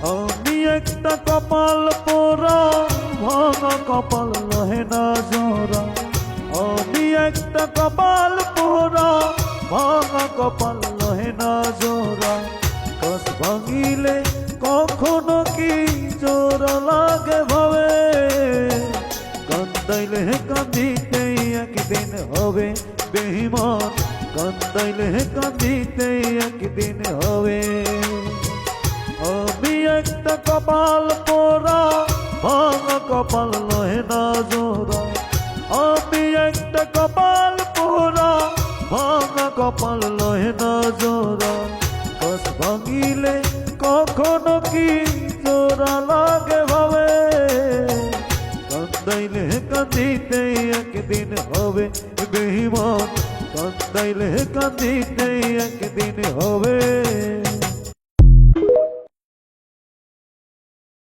আমি একটা কপাল পোড়া ভাঙা কপাল লহে না জোড়া। আমি একটা কপাল পোড়া ভাঙা কপাল লহে না জোড়া। কস ভাঙিলে কখনো কি জোড়া লাগে ভাবে, কান্দাইলে কান্দিতে একদিন হবে বেঈমান, কান্দাইলে কান্দিতে একদিন হবে। আমি একটা কপাল পোড়া ভাঙা কপাল লহে না জোড়া। আমি একটা কপাল পোড়া ভাঙা কপাল লহে না জোড়া। কস ভাঙিলে কখনো কি জোড়া লাগে ভাবে, কান্দাইলে কান্দিতে একদিন হবে বেঈমান, কান্দাইলে কান্দিতে একদিন হবে।